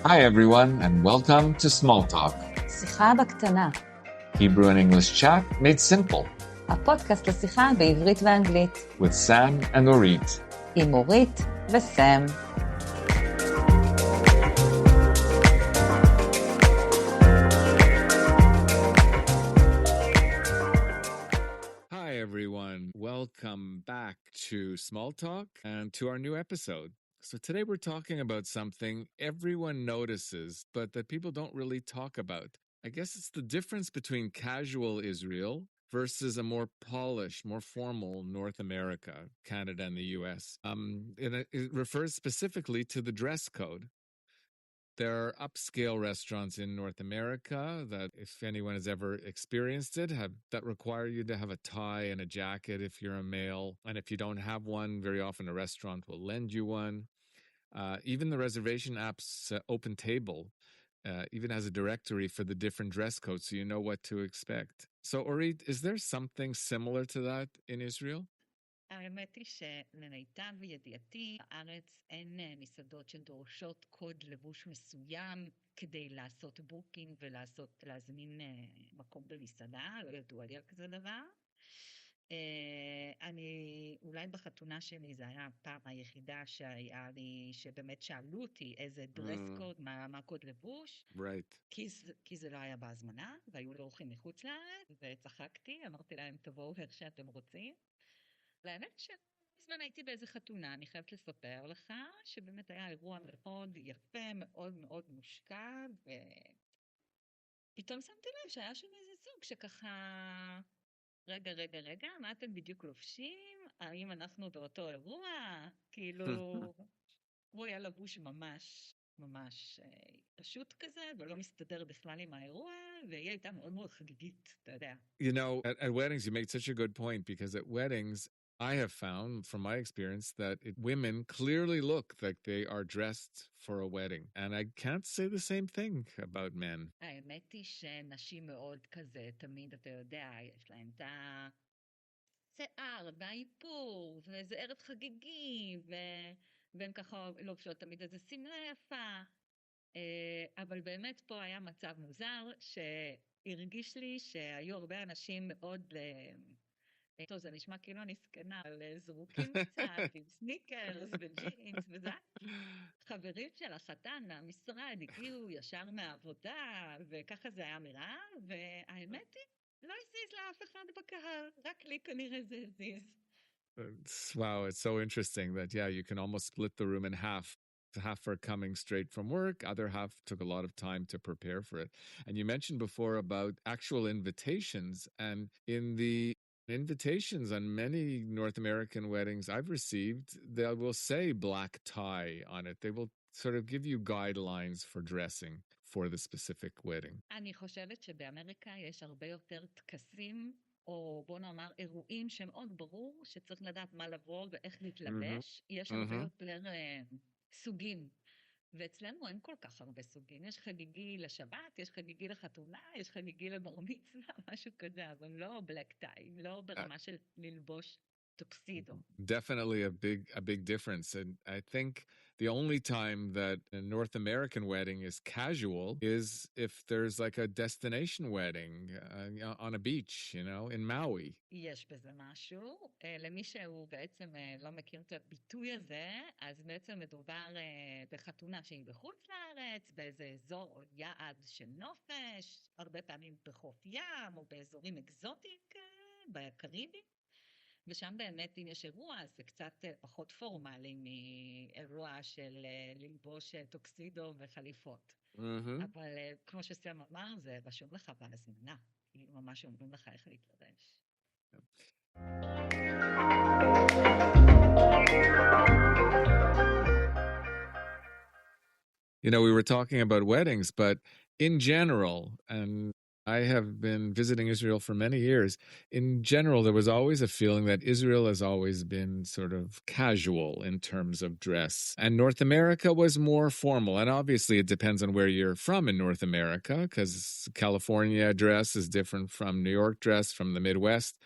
Hi everyone, and welcome to Small Talk, שיחה בקטנה, Hebrew and English chat made simple, הפודקאסט לשיחה בעברית ואנגלית, with Sam and Orit. עם אורית וסם. Hi everyone, welcome back to Small Talk and to our new episode. So today we're talking about something everyone notices, but that people don't really talk about. I guess it's the difference between casual Israel versus a more polished, more formal North America, Canada and the US. It refers specifically to the dress code. There are upscale restaurants in North America that, if anyone has ever experienced it, that require you to have a tie and a jacket if you're a male. And if you don't have one, very often a restaurant will lend you one. Even the reservation app's Open Table even has a directory for the different dress codes, so you know what to expect. So, Orit, is there something similar to that in Israel? האמת היא שלמיטב ידיעתי, בארץ אין מסעדות שדורשות קוד לבוש מסוים כדי לעשות בוקינג ולהזמין מקום במסעדה, לא ידוע לי על כזה דבר. אני, אולי בחתונה שלי זה היה הפעם היחידה שהיה לי, שבאמת שאלו אותי איזה דרס קוד, מה קוד לבוש. Right. כי זה לא היה בהזמנה, והיו לי אורחים מחוץ לארץ, וצחקתי, אמרתי להם תבואו איך שאתם רוצים. לאמת שבזמן הייתי באיזה חתונה, אני חייבת לספר לך, שבאמת היה אירוע מאוד יפה, מאוד מאוד מושקע, ופתאום שמתי לב שהיה שם איזה זוג שככה, רגע, מה אתם בדיוק לובשים? האם אנחנו באותו אירוע? כאילו, הוא היה לבוש ממש פשוט כזה, ולא מסתדר בכלל עם האירוע, והיא הייתה מאוד מאוד חגיגית, אתה יודע. You know, at weddings, you make such a good point, because at weddings, I have found from my experience that women clearly look like they are dressed for a wedding. And I can't say the same thing about men. האמת היא שנשים מאוד כזה, תמיד אתה יודע, יש להם את השיער והאיפור, וזה ערב חגיגי, והן ככה לובשות תמיד איזה שמלה יפה. אבל באמת פה היה מצב מוזר, שהרגיש לי שהיו הרבה אנשים מאוד, טוב, זה נשמע כאילו אני זקנה, אבל זרוקים קצת, עם סניקרס וג'ינס וזה. חברים של החתן מהמשרד הגיעו ישר מהעבודה, וככה זה היה נראה, והאמת היא, לא הזיז לאף אחד בקהל, רק לי כנראה זה הזיז. Wow, it's so interesting that, yeah, you can almost split the room in half. Half are coming straight from work, other half took a lot of time to prepare for it. And you mentioned before about actual invitations, and in the invitations on many North American weddings I've received, they will say black tie on it. They will sort of give you guidelines for dressing for the specific wedding. אני חושבת שבאמריקה יש הרבה יותר טקסים, או בוא נאמר אירועים שמאוד ברור שצריך לדעת מה לבוא ואיך להתלבש. יש הרבה יותר סוגים. ואצלנו אין כל כך הרבה סוגים. יש חגיגי לשבת, יש חגיגי לחתונה, יש חגיגי לבר מצווה, משהו כזה, אבל לא בלק טאי, לא ברמה של ללבוש טוקסידו. Definitely a big difference. And I think the only time that a North American wedding is casual is if there's like a destination wedding on a beach, you know, in Maui. יש בזה משהו. למי שהוא בעצם לא מכיר את הביטוי הזה, אז בעצם מדובר בחתונה שהיא בחוץ לארץ, באיזה אזור או יעד של נופש, הרבה פעמים בחוף ים או באזורים אקזוטיים בקריביים. ושם באמת אם יש אירוע, אז זה קצת פחות פורמלי מאירוע של ללבוש טוקסידו וחליפות. אבל כמו שסם אמר, זה רשום לך בהזמנה. כאילו ממש אומרים לך איך להתלבש. You know, we were talking about weddings, but in general, and I have been visiting Israel for many years. In general, there was always a feeling that Israel has always been sort of casual in terms of dress, and North America was more formal. And obviously, it depends on where you're from in North America, because California dress is different from New York dress, from the Midwest.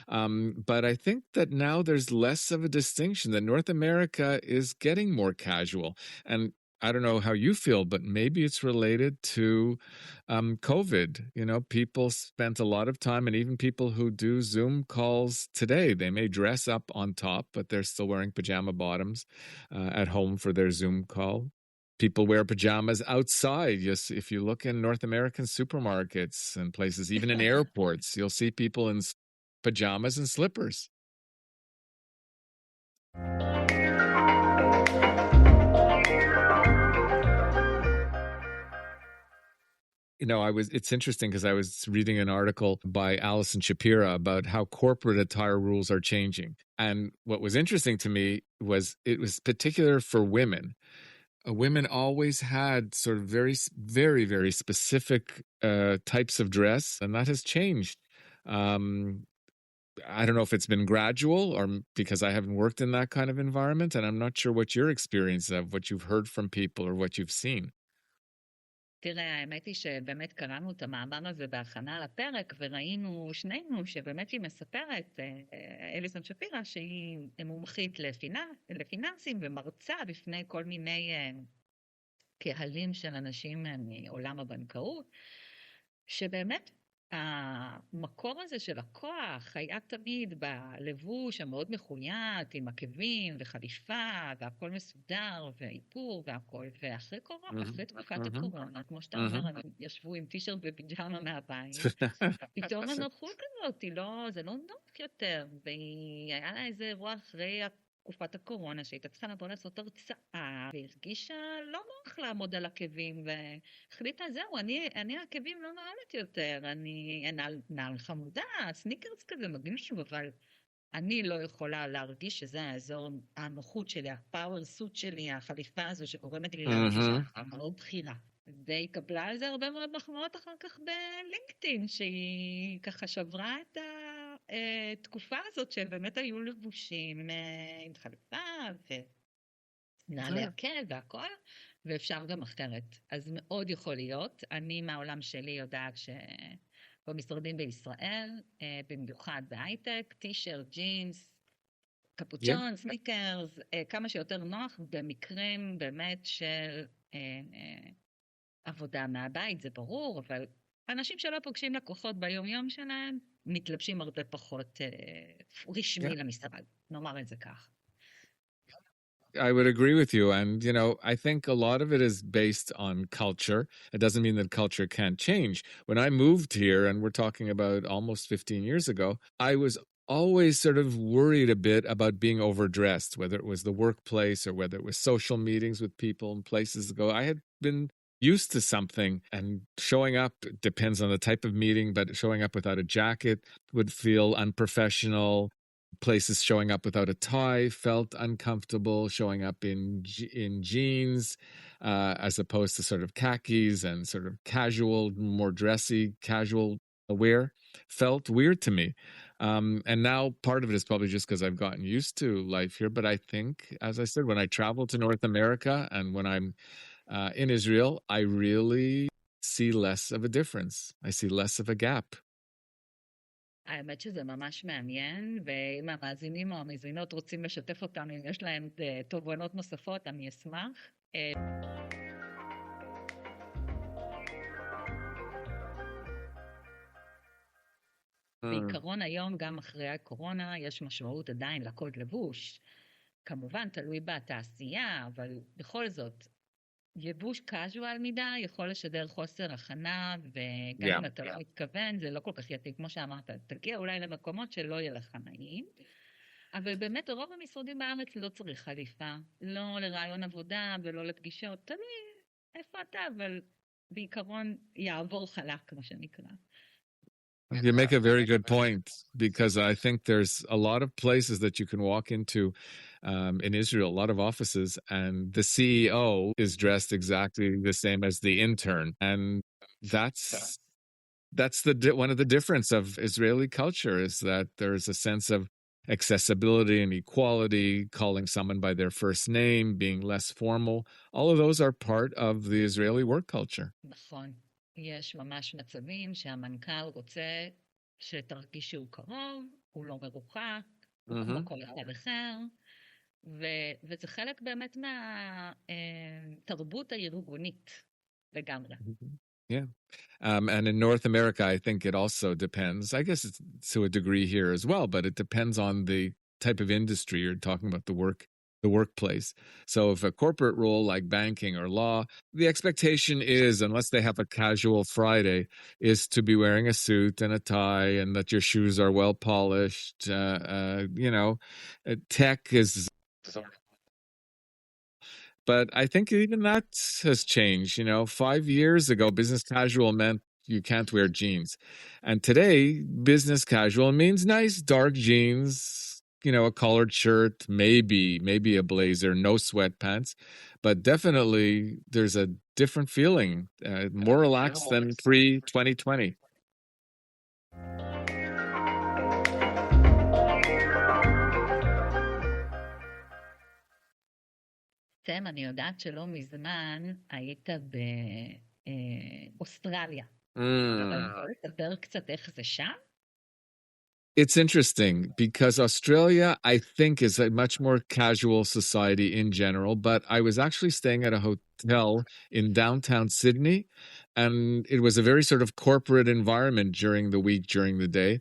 But I think that now there's less of a distinction, that North America is getting more casual. And I don't know how you feel, but maybe it's related to COVID. You know, people spent a lot of time, and even people who do Zoom calls today, they may dress up on top, but they're still wearing pajama bottoms at home for their Zoom call. People wear pajamas outside. Yes, if you look in North American supermarkets and places, even in airports, you'll see people in pajamas and slippers. You know, it's interesting because I was reading an article by Alison Shapira about how corporate attire rules are changing. And what was interesting to me was it was particular for women. Women always had sort of very, very, very specific types of dress, and that has changed. I don't know if it's been gradual or because I haven't worked in that kind of environment, and I'm not sure what your experience of what you've heard from people or what you've seen. תראה, האמת היא שבאמת קראנו את המאמר הזה בהכנה לפרק, וראינו שנינו שבאמת היא מספרת, אליסון שפירא, שהיא מומחית לפיננסים ומרצה בפני כל מיני קהלים של אנשים מעולם הבנקאות, שבאמת המקור הזה של הכוח היה תמיד בלבוש המאוד מחויית, עם עקבים וחליפה, והכל מסודר, והאיפור והכל, ואחרי תקופת הקורונה, כמו שאתה אומר, הם ישבו עם טישרט ופיג'מה מהבית, פתאום הנוחות הזאת, זה לא נוח יותר, והיה לה איזה אירוע אחרי תקופת הקורונה, שהייתה צריכה לבוא לעשות הרצאה, והרגישה לא נוח לעמוד על עקבים, והחליטה, זהו, אני עקבים לא נעלת יותר, אני נעל חמודה, סניקרס כזה מגניב, אבל אני לא יכולה להרגיש שזה האזור הנוחות שלי, הפאוור סוט שלי, החליפה הזו שגורמת לי להרגיש מאוד בחירה. והיא קבלה על זה הרבה מאוד מחמאות אחר כך בלינקדאין, שהיא ככה שברה את התקופה הזאת שבאמת היו לבושים עם חליפה ונעלי עקב והכל, ואפשר גם אחרת. אז מאוד יכול להיות. אני מהעולם שלי יודעת שבמשרדים בישראל, במיוחד בהייטק, טישרט, ג'ינס, קפוצ'ון, סניקרס, כמה שיותר נוח במקרים באמת של עבודה מהבית, זה ברור, אבל אנשים שלא פוגשים לקוחות ביום יום שלהם, מתלבשים הרבה פחות רשמי למשרד, נאמר את זה כך. I would agree with you. And, you know, I think a lot of it is based on culture. It doesn't mean that culture can't change. When I moved here, and we're talking about almost 15 years ago, I was always sort of worried a bit about being overdressed, whether it was the workplace or whether it was social meetings with people and places to go. I had been used to something, and showing up depends on the type of meeting, but showing up without a jacket would feel unprofessional. Places showing up without a tie felt uncomfortable. Showing up in jeans as opposed to sort of khakis and sort of casual, more dressy, casual wear felt weird to me. And now part of it is probably just because I've gotten used to life here. But I think, as I said, when I travel to North America and when I'm in Israel, I really see less of a difference. I see less of a gap. האמת שזה ממש מעניין, ואם המאזינים או המאזינות רוצים לשתף אותם, אם יש להם תובנות נוספות, אני אשמח. בעיקרון היום, גם אחרי הקורונה, יש משמעות עדיין לקוד לבוש. כמובן, תלוי בתעשייה, אבל בכל זאת, יבוש קאז'ואל מדי יכול לשדר חוסר הכנה, וגם אם אתה לא מתכוון, זה לא כל כך יתאים, כמו שאמרת, תגיע אולי למקומות שלא יהיה לך נעים, אבל באמת רוב המשרדים בארץ לא צריך חליפה, לא לרעיון עבודה ולא לפגישות, תלוי איפה אתה, אבל בעיקרון יעבור חלק, מה שנקרא. You make a very good point, because I think there's a lot of places that you can walk into in Israel, a lot of offices, and the CEO is dressed exactly the same as the intern. And that's that's one of the difference of Israeli culture is that there's a sense of accessibility and equality, calling someone by their first name, being less formal. All of those are part of the Israeli work culture. נכון. יש ממש מצבים שהמנכ"ל רוצה שתרגיש שהוא קרוב, הוא לא מרוחק, הוא כמו כל אחד אחר, וזה חלק באמת מהתרבות הארגונית לגמרי. Yeah. And in North America, I think it also depends. I guess it's to a degree here as well, but it depends on the type of industry you're talking about, the workplace. So if a corporate role like banking or law, the expectation is, unless they have a casual Friday, is to be wearing a suit and a tie and that your shoes are well polished. Tech is... But I think even that has changed. 5 years ago, business casual meant you can't wear jeans. And today, business casual means nice dark jeans, a collared shirt, maybe a blazer, no sweatpants. But definitely there's a different feeling, more relaxed than pre-2020. סם, אני יודעת שלא מזמן היית באוסטרליה. תדבר קצת איך זה שם? It's interesting because Australia, I think, is a much more casual society in general, but I was actually staying at a hotel in downtown Sydney, and it was a very sort of corporate environment during the week, during the day.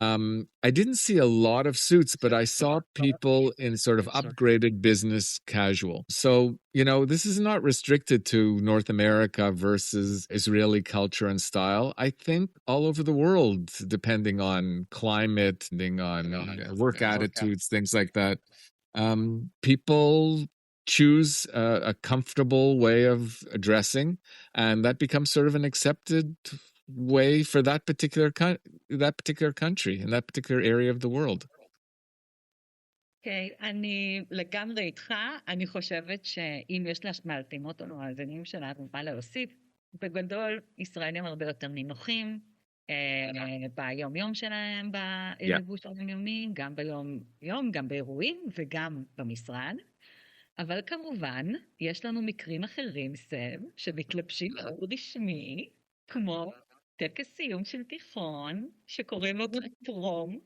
I didn't see a lot of suits, but I saw people in sort of upgraded business casual. So, this is not restricted to North America versus Israeli culture and style. I think all over the world, depending on climate, depending on work attitudes, things like that, people choose a comfortable way of dressing, and that becomes sort of an accepted way for that particular country, in that particular area of the world. אוקיי, אני לגמרי איתך. אני חושבת שאם יש למאזינות או למאזינים שלנו מה להוסיף, בגדול ישראלים הרבה יותר נינוחים ביום-יום שלהם, בלבוש היומיומי, גם ביום-יום, גם באירועים וגם במשרד. אבל כמובן, יש לנו מקרים אחרים, סב, שמתלבשים מאוד רשמי, כמו טקס סיום של תיכון, שקוראים לו פרום.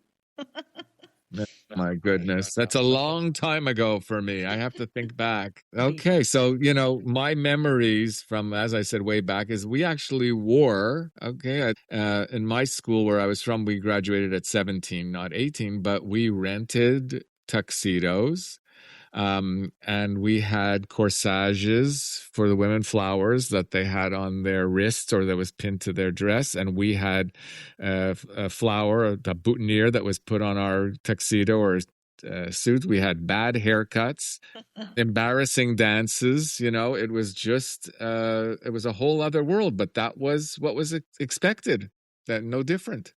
My goodness, that's a long time ago for me. I have to think back. Okay, so, my memories from, as I said, way back is we actually wore, in my school where I was from, we graduated at 17, not 18, but we rented tuxedos. And we had corsages for the women, flowers that they had on their wrists or that was pinned to their dress. And we had a flower, a boutonniere that was put on our tuxedo or suit. We had bad haircuts, embarrassing dances. It was just, it was a whole other world, but that was what was expected, that no different.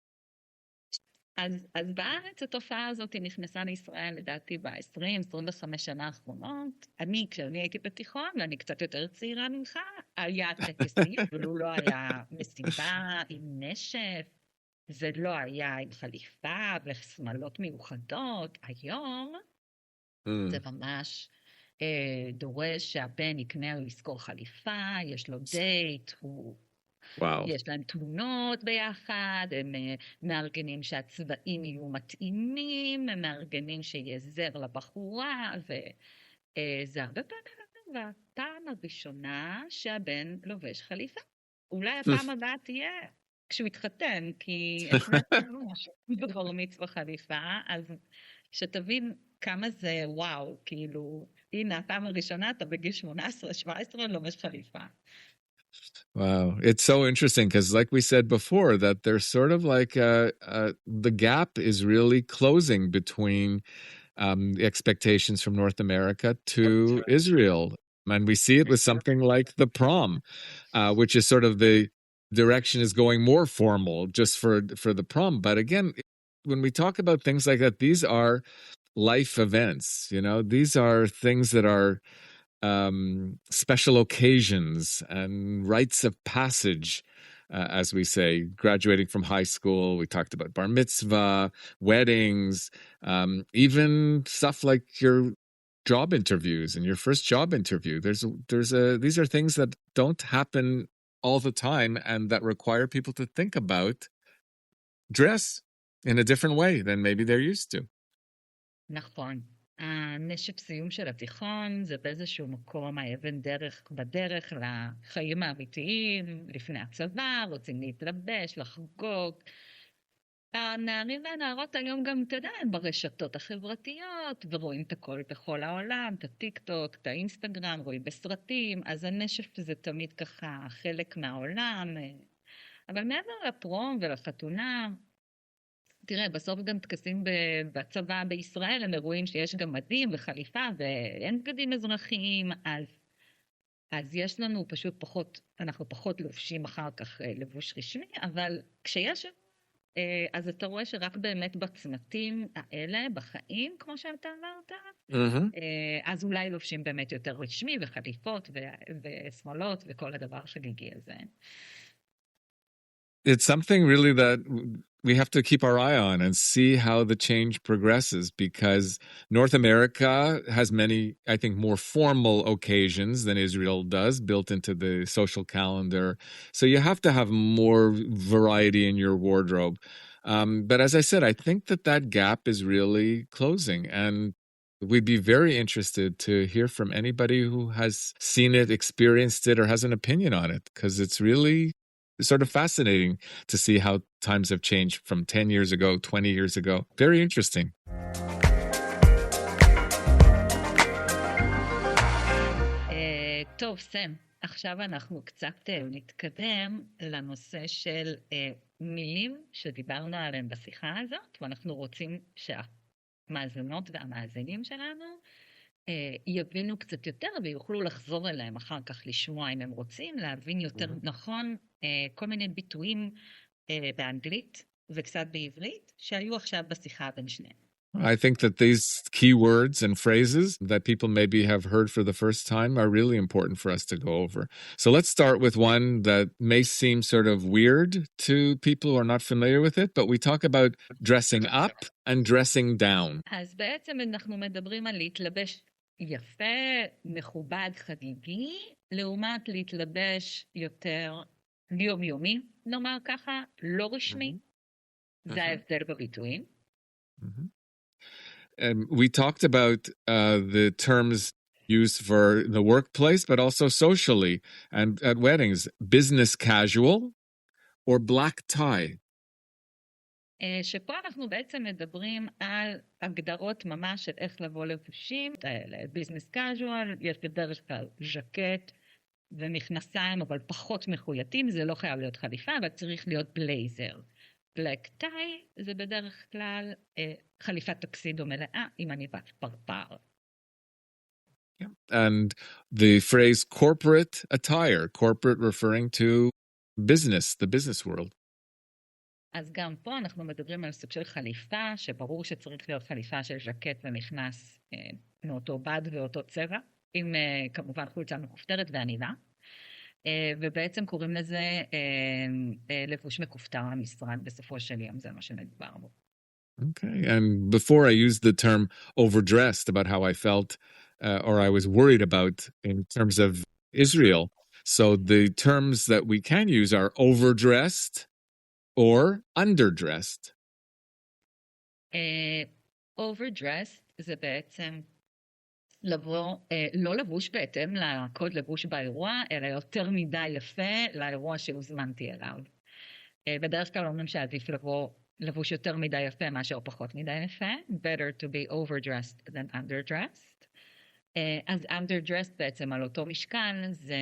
אז בארץ התופעה הזאת נכנסה לישראל, לדעתי, ב-20-25 שנה האחרונות. כשאני הייתי בתיכון, ואני קצת יותר צעירה ממך, היה טקסים, אבל הוא לא היה מסיבה עם נשף, זה לא היה עם חליפה ושמלות מיוחדות. היום זה ממש דורש שהבן יקנה או יזכור חליפה, יש לו דייט, יש להם תמונות ביחד, הם מארגנים שהצבעים יהיו מתאימים, הם מארגנים שיהיה זר לבחורה, וזה הרבה פעמים הפעם הראשונה שהבן לובש חליפה. אולי הפעם הבאה תהיה כשהוא יתחתן, כי בבר מצווה חליפה, אז שתבין כמה זה וואו, כאילו, הנה הפעם הראשונה אתה בגיל 18-17 לובש חליפה. Wow. It's so interesting because like we said before, that there's sort of like the gap is really closing between the expectations from North America to Israel. And we see it with something like the prom, which is sort of the direction is going more formal just for the prom. But again, when we talk about things like that, these are life events, these are things that are special occasions and rites of passage, as we say, graduating from high school. We talked about bar mitzvah, weddings, even stuff like your job interviews and your first job interview. These are things that don't happen all the time and that require people to think about dress in a different way than maybe they're used to. נכון. הנשף סיום של התיכון זה באיזשהו מקום האבן דרך בדרך לחיים האמיתיים, לפני הצבא, רוצים להתלבש, לחגוג. הנערים והנערות היום גם, אתה יודע, הם ברשתות החברתיות, ורואים את הכל בכל העולם, את הטיק טוק, את האינסטגרם, רואים בסרטים, אז הנשף זה תמיד ככה חלק מהעולם. אבל מעבר לפרום ולחתונה, תראה, בסוף גם טקסים בצבא בישראל, הם אירועים שיש גם מדים וחליפה, ואין בגדים אזרחיים, אז יש לנו פשוט פחות, אנחנו פחות לובשים אחר כך לבוש רשמי, אבל כשיש, אז אתה רואה שרק באמת בצמתים האלה, בחיים, כמו שאתה אמרת, אז אולי לובשים באמת יותר רשמי וחליפות ושמאלות וכל הדבר חגיגי הזה. It's something really that we have to keep our eye on and see how the change progresses, because North America has many, I think, more formal occasions than Israel does built into the social calendar. So you have to have more variety in your wardrobe. But as I said, I think that gap is really closing, and we'd be very interested to hear from anybody who has seen it, experienced it, or has an opinion on it, because it's really sort of fascinating to see how times have changed from 10 years ago, 20 years ago. Very interesting. טוב, סם, עכשיו אנחנו קצת נתקדם לנושא של מילים שדיברנו עליהן בשיחה הזאת, ואנחנו רוצים שהמאזינות והמאזינים שלנו יבינו קצת יותר ויוכלו לחזור אליהם אחר כך לשמוע אם הם רוצים, להבין יותר נכון כל מיני ביטויים באנגלית וקצת בעברית שהיו עכשיו בשיחה בין שניהם. I think that these key words and phrases that people maybe have heard for the first time are really important for us to go over. So let's start with one that may seem sort of weird to people who are not familiar with it, but we talk about dressing up and dressing down. אז בעצם אנחנו מדברים על להתלבש יפה, מכובד, חגיגי, לעומת להתלבש יותר יומיומי, נאמר ככה, לא רשמי. זה ההבדל בביטויים. And we talked about the terms used for the workplace, but also socially and at weddings. Business casual or black tie. שפה אנחנו בעצם מדברים על הגדרות ממש של איך לבוא לבושים. ביזנס קאז'ואל, יש בדרך כלל ז'קט ומכנסיים, אבל פחות מחויטים, זה לא חייב להיות חליפה, אבל צריך להיות בלייזר. בלק טאי זה בדרך כלל חליפת טוקסידו מלאה עם עניבת פרפר. And the phrase corporate attire, corporate referring to business, the business world. אז גם פה אנחנו מדברים על סוג של חליפה, שברור שצריך להיות חליפה של ז'קט ומכנס מאותו בד ואותו צבע, עם כמובן חולצה מכופתרת ועניבה. ובעצם קוראים לזה לבוש מכופתר למשרד בסופו של יום, זה מה שמדובר בו. Okay, and before I used the term overdressed about how I felt or I was worried about in terms of Israel. So the terms that we can use are overdressed or underdressed. Overdressed זה בעצם לבוא, לא לבוש בהתאם לקוד לבוש באירוע, אלא יותר מדי יפה לאירוע שהוזמנתי אליו. בדרך כלל אומרים שעדיף לבוא לבוש יותר מדי יפה מאשר פחות מדי יפה. Better to be overdressed than underdressed. אז underdressed בעצם על אותו משקל זה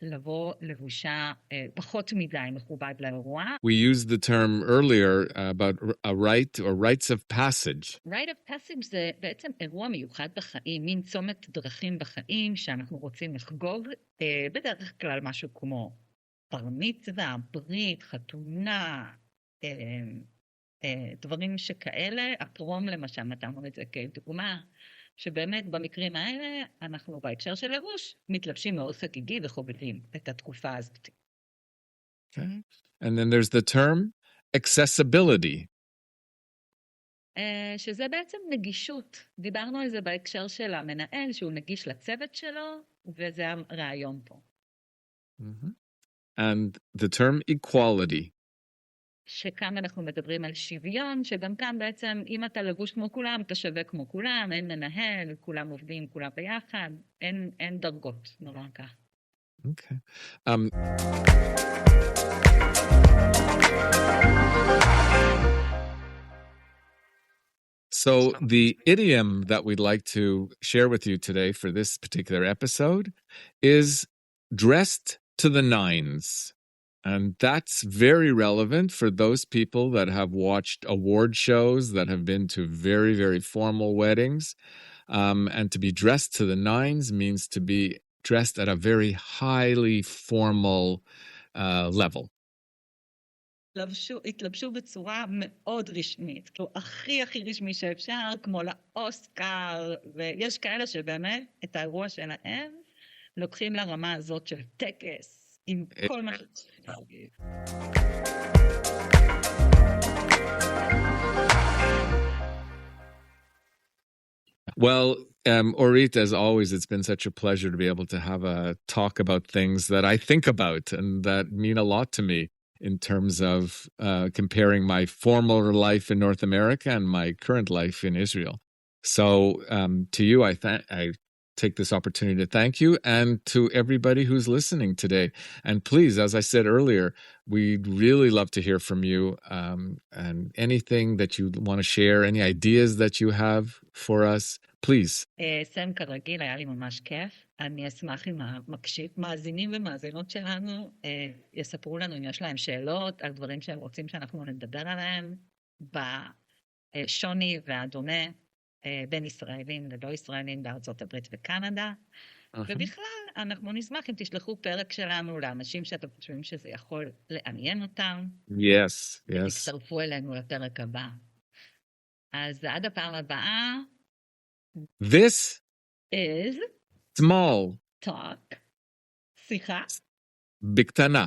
לבוא לבושה פחות מדי מכובד לאירוע. We used the term earlier about a rite or rites of passage. Rite of passage זה בעצם אירוע מיוחד בחיים, מין צומת דרכים בחיים שאנחנו רוצים לחגוג, בדרך כלל משהו כמו בר מצווה, ברית, חתונה, דברים שכאלה. הפרום למשל, נתנו את זה כדוגמה, שבאמת במקרים האלה אנחנו בהקשר של לבוש מתלבשים מאוד חגיגי וחוגגים את התקופה הזאת. Okay. And then there's the term accessibility. שזה בעצם נגישות. דיברנו על זה בהקשר של המנהל, שהוא נגיש לצוות שלו, וזה הרעיון פה. Mhm. And the term equality. שכאן אנחנו מדברים על שוויון, שגם כאן בעצם, אם אתה לבוש כמו כולם, אתה שווה כמו כולם, אין מנהל, כולם עובדים, כולם ביחד, אין דרגות, נורא כך. Okay. So the idiom that we'd like to share with you today for this particular episode is dressed to the nines. And that's very relevant for those people that have watched award shows, that have been to very, very formal weddings. And to be dressed to the nines means to be dressed at a very highly formal level. התלבשו בצורה מאוד רשמית, כאילו הכי רשמי שאפשר, כמו לאוסקר, ויש כאלה שבאמת את האירוע שלהם לוקחים לרמה הזאת של טקס, עם כל מה שצריך. Well, Orit, as always, it's been such a pleasure to be able to have a talk about things that I think about and that mean a lot to me in terms of comparing my former life in North America and my current life in Israel. So to you, I take this opportunity to thank you, and to everybody who's listening today. And please, as I said earlier, we'd really love to hear from you, and anything that you want to share, any ideas that you have for us, please. סם כרגיל, היה לי ממש כיף. אני אשמח אם מאזינים ומאזינות שלנו יספרו לנו אם יש להם שאלות על דברים שהם רוצים שאנחנו נדבר עליהם בשוני והדומה בין ישראלים ללא ישראלים בארצות הברית וקנדה. ובכלל, אנחנו נשמח אם תשלחו פרק שלנו לאנשים שאתם חושבים שזה יכול לעניין אותם. Yes. ותצטרפו אלינו לפרק הבא. אז עד הפעם הבאה. This is small talk. שיחה. בקטנה.